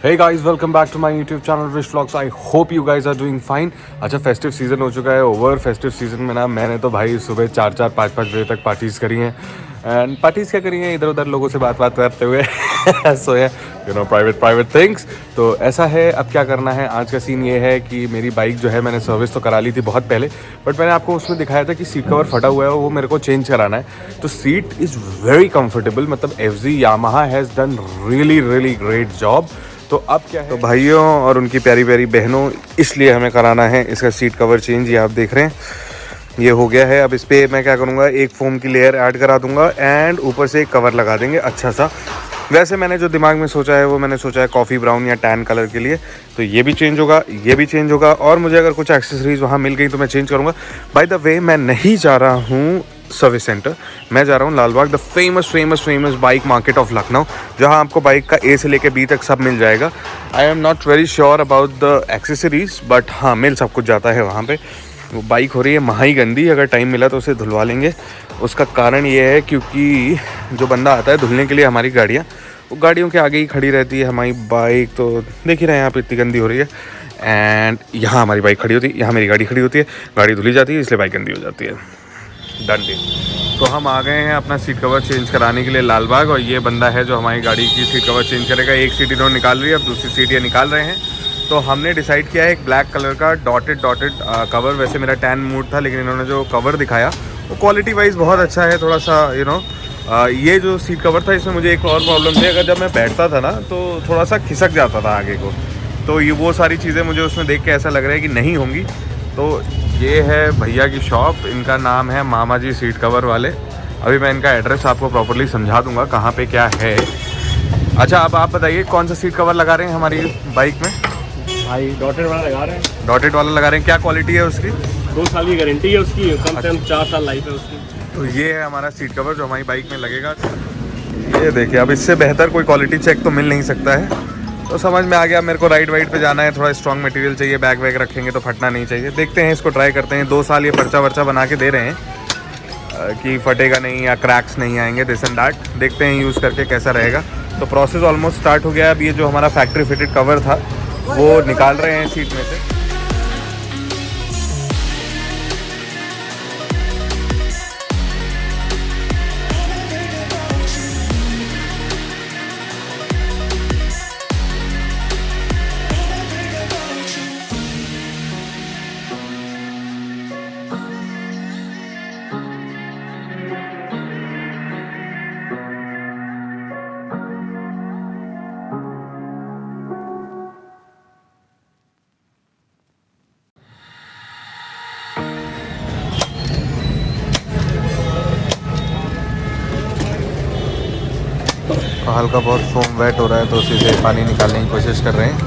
Hey guys, welcome back to my YouTube channel Wish Vlogs. I hope you guys are doing fine. अच्छा festive season हो चुका है over. Festive season में ना मैंने तो भाई सुबह 4-4, 5-5 बजे तक पार्टीज़ करी हैं. एंड पार्टीज़ क्या करी हैं, इधर उधर लोगों से बात करते हुए सोए प्राइवेट थिंग्स. तो ऐसा है, अब क्या करना है. आज का सीन ये है कि मेरी बाइक जो है मैंने सर्विस तो करा ली थी बहुत पहले, बट मैंने आपको उसमें दिखाया था कि सीट कवर फटा हुआ है, वो मेरे को चेंज कराना है. तो सीट इज़ वेरी कंफर्टेबल, मतलब FZ Yamaha has done really great job. तो अब क्या है, तो भाइयों और उनकी प्यारी प्यारी बहनों, इसलिए हमें कराना है इसका सीट कवर चेंज. ये आप देख रहे हैं, ये हो गया है. अब इस पर मैं क्या करूँगा, एक फोम की लेयर ऐड करा दूंगा एंड ऊपर से एक कवर लगा देंगे अच्छा सा. वैसे मैंने जो दिमाग में सोचा है वो मैंने सोचा है कॉफ़ी ब्राउन या टैन कलर के लिए. तो ये भी चेंज होगा, ये भी चेंज होगा, और मुझे अगर कुछ एक्सेसरीज़ वहाँ मिल गई तो मैं चेंज करूँगा. बाय द वे, मैं नहीं जा रहा हूँ सर्विस सेंटर, मैं जा रहा हूँ Lalbagh, the famous bike market of Lucknow, जहाँ आपको बाइक का A से लेके B तक सब मिल जाएगा. I am not very sure about the accessories, but हाँ मिल सब कुछ जाता है वहाँ पे. वो बाइक हो रही है महाई गंदी, अगर टाइम मिला तो उसे धुलवा लेंगे. उसका कारण ये है क्योंकि जो बंदा आता है धुलने के लिए हमारी गाड़ियाँ, वो गाड़ियों के आगे ही खड़ी रहती है हमारी बाइक. तो देख ही रहे हैं यहाँ पे इतनी गंदी हो रही है. एंड यहाँ हमारी बाइक खड़ी होती है, यहाँ मेरी गाड़ी खड़ी होती है, गाड़ी धुली जाती है, इसलिए बाइक गंदी हो जाती है. Done deal. तो हम आ गए हैं अपना सीट कवर चेंज कराने के लिए लालबाग, और ये बंदा है जो हमारी गाड़ी की सीट कवर चेंज करेगा. एक सीट इन्होंने निकाल रही है, अब दूसरी सीट ये निकाल रहे हैं. तो हमने डिसाइड किया है एक ब्लैक कलर का डॉटेड कवर. वैसे मेरा टैन मूड था, लेकिन इन्होंने जो कवर दिखाया वो क्वालिटी वाइज बहुत अच्छा है. थोड़ा सा ये जो सीट कवर था, इसमें मुझे एक और प्रॉब्लम थी, अगर जब मैं बैठता था ना तो थोड़ा सा खिसक जाता था आगे को. तो ये वो सारी चीज़ें मुझे उसमें देख के ऐसा लग रहा है कि नहीं होंगी. तो ये है भैया की शॉप, इनका नाम है मामा जी सीट कवर वाले. अभी मैं इनका एड्रेस आपको प्रॉपर्ली समझा दूंगा कहाँ पे क्या है. अच्छा, अब आप बताइए कौन सा सीट कवर लगा रहे हैं हमारी बाइक में. भाई डॉटेड वाला लगा रहे हैं. डॉटेड वाला लगा रहे हैं. क्या क्वालिटी है उसकी? 2 साल की गारंटी है उसकी, कम से कम 4 साल लाइफ है उसकी. तो ये है हमारा सीट कवर जो हमारी बाइक में लगेगा. ये देखिए, अब इससे बेहतर कोई क्वालिटी चेक तो मिल नहीं सकता है. तो समझ में आ गया, मेरे को राइड वाइड पे जाना है, थोड़ा स्ट्रॉन्ग मटेरियल चाहिए, बैग वैग रखेंगे तो फटना नहीं चाहिए. देखते हैं, इसको ट्राई करते हैं. 2 साल ये पर्चा वर्चा बना के दे रहे हैं कि फटेगा नहीं या क्रैक्स नहीं आएंगे, दिस एंड दैट. देखते हैं यूज़ करके कैसा रहेगा. तो प्रोसेस ऑलमोस्ट स्टार्ट हो गया है. अब ये जो हमारा फैक्ट्री फिटेड कवर था वो निकाल रहे हैं सीट में से. हल्का बहुत फोम वेट हो रहा है, तो उसी से पानी निकालने की कोशिश कर रहे हैं.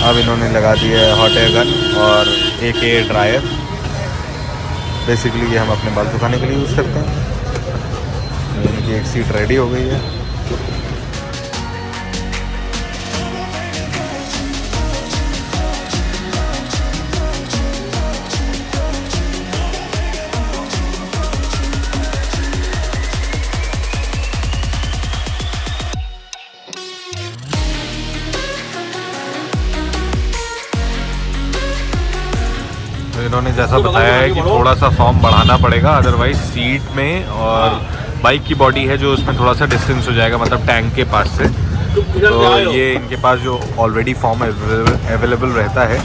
अब इन्होंने लगा दिया है हॉट एयर गन और एक एयर ड्रायर. बेसिकली ये हम अपने बाल सुखाने के लिए यूज़ करते हैं. इनकी एक सीट रेडी हो गई है. इन्होंने जैसा बताया है कि थोड़ा सा फॉर्म बढ़ाना पड़ेगा, अदरवाइज सीट में और बाइक की बॉडी है जो उसमें थोड़ा सा डिस्टेंस हो जाएगा, मतलब टैंक के पास से. तो ये इनके पास जो ऑलरेडी फॉर्म अवेलेबल रहता है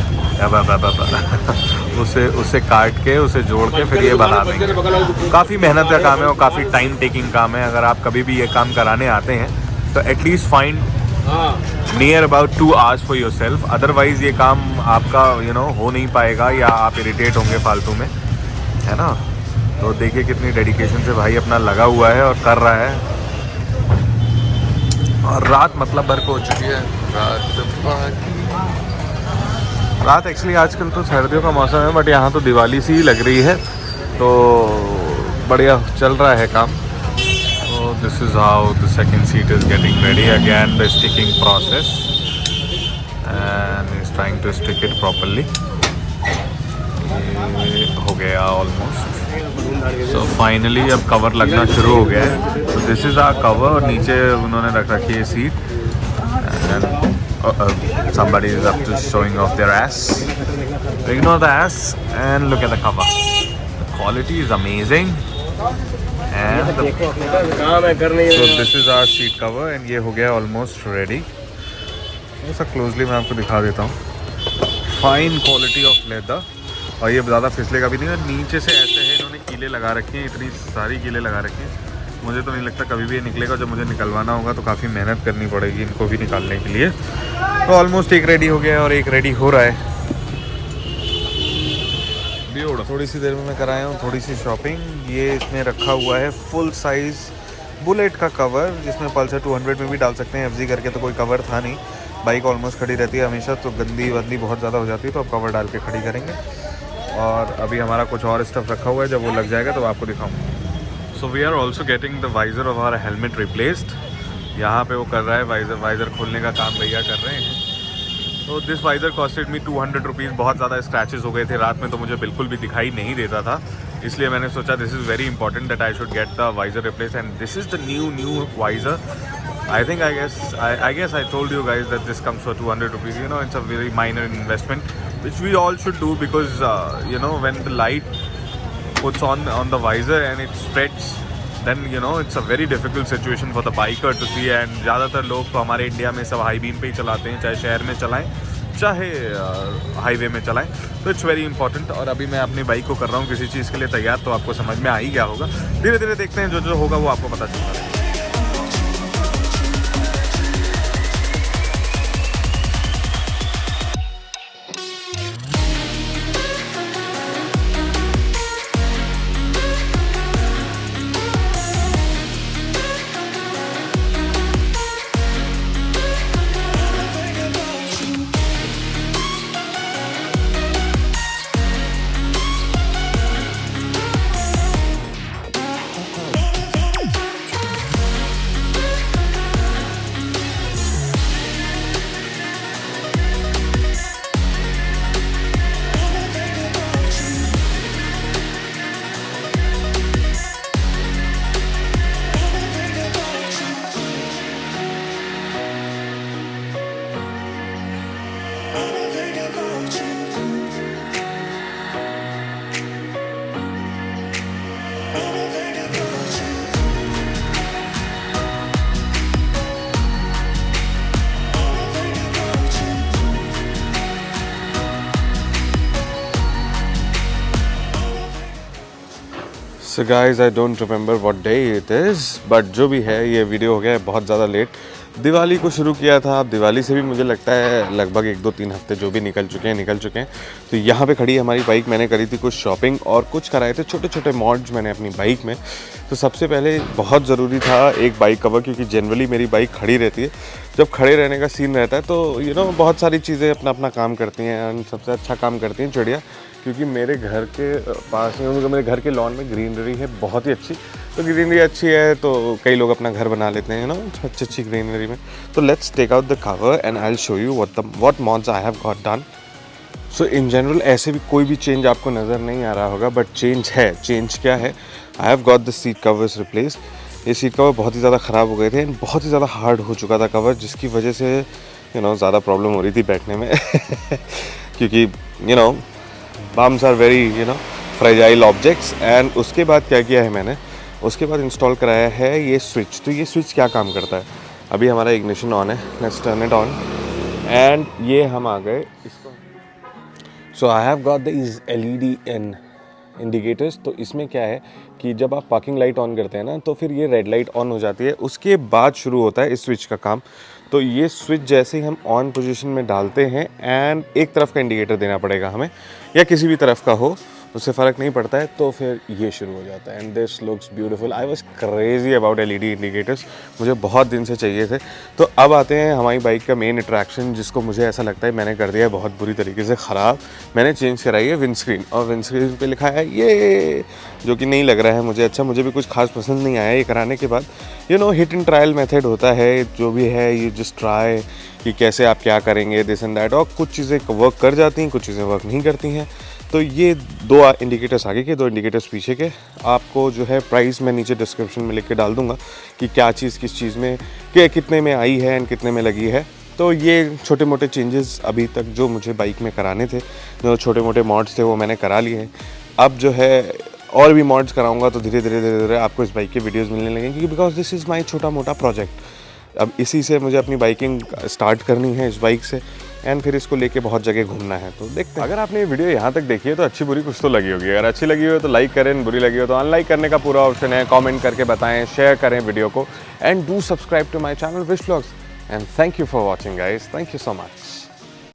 उसे काट के उसे जोड़ के फिर ये बना देंगे. काफ़ी मेहनत का काम है और काफ़ी टाइम टेकिंग काम है. अगर आप कभी भी ये काम कराने आते हैं तो at least find near about 2 hours for your self. Otherwise ये काम आपका हो नहीं पाएगा या आप इरिटेट होंगे फालतू में, है ना. तो देखिए कितनी डेडिकेशन से भाई अपना लगा हुआ है और कर रहा है. और रात मतलब भर को हो चुकी है. रात एक्चुअली आजकल तो सर्दियों का मौसम है, बट यहाँ तो दिवाली सी ही लग रही है. तो बढ़िया चल रहा है काम. This is how the second seat is getting ready. Again the sticking process, and he's trying to stick it properly. ये हो गया almost. So finally अब कवर लगना शुरू हो गया है. So this is our cover, और नीचे उन्होंने रख रखी है seat. somebody is up to showing off their ass. Ignore the ass and look at the cover. The quality is amazing. And काम है कर नहीं so रहे this is our seat cover and ये हो गया almost ready. ऐसा closely मैं आपको दिखा देता हूँ. Fine quality of leather. और ये ज़्यादा फिसलेगा भी नहीं और नीचे से ऐसे है इन्होंने कीले लगा रखी हैं, इतनी सारी कीले लगा रखी हैं. मुझे तो नहीं लगता कभी भी ये निकलेगा. जब मुझे निकलवाना होगा तो काफ़ी मेहनत करनी पड़ेगी इनको भी निकालने के लिए. तो ऑलमोस्ट एक रेडी हो गया है और एक रेडी हो रहा है. थोड़ी सी देर में मैं कराया हूँ थोड़ी सी शॉपिंग. ये इसमें रखा हुआ है फुल साइज़ बुलेट का कवर, जिसमें पल्सर 200 में भी डाल सकते हैं. FZ करके तो कोई कवर था नहीं. बाइक ऑलमोस्ट खड़ी रहती है हमेशा, तो गंदी वंदी बहुत ज़्यादा हो जाती है, तो अब कवर डाल के खड़ी करेंगे. और अभी हमारा कुछ और स्टफ़ रखा हुआ है, जब वो लग जाएगा तो आपको दिखाऊंगा. So we are also getting the visor of our helmet replaced. यहाँ पे वो कर रहा है वाइज़र खोलने का काम भैया कर रहे हैं. तो this visor costed me 200 rupees. बहुत ज़्यादा स्क्रैचेस हो गए थे रात में, तो मुझे बिल्कुल भी दिखाई नहीं देता था. इसलिए मैंने सोचा this is very important that I should get the visor replace. And this is the new visor. I guess I told you guys that this comes for 200 rupees. You know, it's a very minor investment which we all should do because you know, when the light puts on the visor and it spreads, then you know it's a very difficult situation for the biker to see. And ज़्यादातर लोग तो हमारे India में सब high beam पे ही चलाते हैं, चाहे शहर में चलाएं चाहे हाईवे में चलाएं. तो इट्स वेरी इंपॉर्टेंट. और अभी मैं अपनी बाइक को कर रहा हूँ किसी चीज़ के लिए तैयार, तो आपको समझ में आ ही गया होगा. धीरे धीरे देखते हैं, जो होगा वो आपको पता चलता है. So guys, I don't remember what day it is, but जो भी है ये वीडियो हो गया है बहुत ज़्यादा लेट. दिवाली को शुरू किया था, अब दिवाली से भी मुझे लगता है लगभग 1-2-3 हफ्ते जो भी निकल चुके हैं. तो यहाँ पे खड़ी है हमारी बाइक. मैंने करी थी कुछ शॉपिंग और कुछ कराए थे छोटे छोटे मॉड्स मैंने अपनी बाइक में. तो सबसे पहले बहुत ज़रूरी था एक बाइक कवर, क्योंकि जनरली मेरी बाइक खड़ी रहती है. जब खड़े रहने का सीन रहता है तो यू नो बहुत सारी चीज़ें अपना अपना काम करती हैं. एंड सबसे अच्छा काम करती हैं चिड़िया, क्योंकि मेरे घर के पास में, मेरे घर के लॉन में ग्रीनरी है बहुत ही अच्छी. तो ग्रीनरी अच्छी है तो कई लोग अपना घर बना लेते हैं ना अच्छी ग्रीनरी में. तो let's take out the cover and I will show you what mods I have got done. So in general ऐसे भी कोई भी चेंज आपको नज़र नहीं आ रहा होगा, बट चेंज है. चेंज क्या है? आई have got the seat covers replace. ये सीट कवर बहुत ही ज़्यादा ख़राब हो गए थे एंड बहुत ही ज़्यादा हार्ड हो चुका था कवर, जिसकी वजह से यू नो ज़्यादा प्रॉब्लम हो रही थी बैठने में क्योंकि you know bums are very you know fragile objects. And उसके बाद क्या किया है मैंने, उसके बाद इंस्टॉल कराया है ये स्विच. तो ये स्विच क्या काम करता है? अभी हमारा इग्निशन ऑन है, let's turn it on and ये हम आ गए इसको. So I have got the LED and indicators. तो इसमें क्या है कि जब आप पार्किंग लाइट ऑन करते हैं ना, तो फिर ये रेड लाइट ऑन हो जाती है. उसके बाद शुरू होता है इस स्विच का काम. तो ये स्विच जैसे ही हम ऑन पोजीशन में डालते हैं एंड एक तरफ का इंडिकेटर देना पड़ेगा हमें, या किसी भी तरफ का हो, उससे फ़र्क नहीं पड़ता है. तो फिर ये शुरू हो जाता है and this looks beautiful. I was crazy about LED indicators, मुझे बहुत दिन से चाहिए थे. तो अब आते हैं हमारी बाइक का मेन अट्रैक्शन, जिसको मुझे ऐसा लगता है मैंने कर दिया है बहुत बुरी तरीके से ख़राब. मैंने चेंज कराई है विंडस्क्रीन, और विंडस्क्रीन पे लिखा है ये, जो कि नहीं लग रहा है मुझे अच्छा. मुझे भी कुछ खास पसंद नहीं आया ये कराने के बाद. You know hit and trial method होता है, जो भी है ये जस्ट ट्राई कि कैसे आप क्या करेंगे दिस एंड दैट. और कुछ चीज़ें वर्क कर जाती हैं, कुछ चीज़ें वर्क नहीं करती हैं. तो ये 2 इंडिकेटर्स आगे के, 2 इंडिकेटर्स पीछे के. आपको जो है प्राइस मैं नीचे डिस्क्रिप्शन में लिख के डाल दूंगा कि क्या चीज़ किस चीज़ में कितने में आई है एंड कितने में लगी है. तो ये छोटे मोटे चेंजेस अभी तक जो मुझे बाइक में कराने थे, जो छोटे मोटे मॉड्स थे वो मैंने करा लिए हैं। अब जो है और भी मॉड्स कराऊंगा तो धीरे धीरे आपको इस बाइक के वीडियोस मिलने लगेंगे, क्योंकि बिकॉज दिस इज़ माई छोटा मोटा प्रोजेक्ट। अब इसी से मुझे अपनी बाइकिंग स्टार्ट करनी है, इस बाइक से, एंड फिर इसको लेके बहुत जगह घूमना है। तो देखते हैं। अगर आपने ये वीडियो यहाँ तक देखी है तो अच्छी बुरी कुछ तो लगी होगी। अगर अच्छी लगी हो तो लाइक करें, बुरी लगी हो तो अनलाइक करने का पूरा ऑप्शन है। कमेंट करके बताएं, शेयर करें वीडियो को, and do subscribe to my channel Wish vlogs. And thank you for watching guys, thank you so much.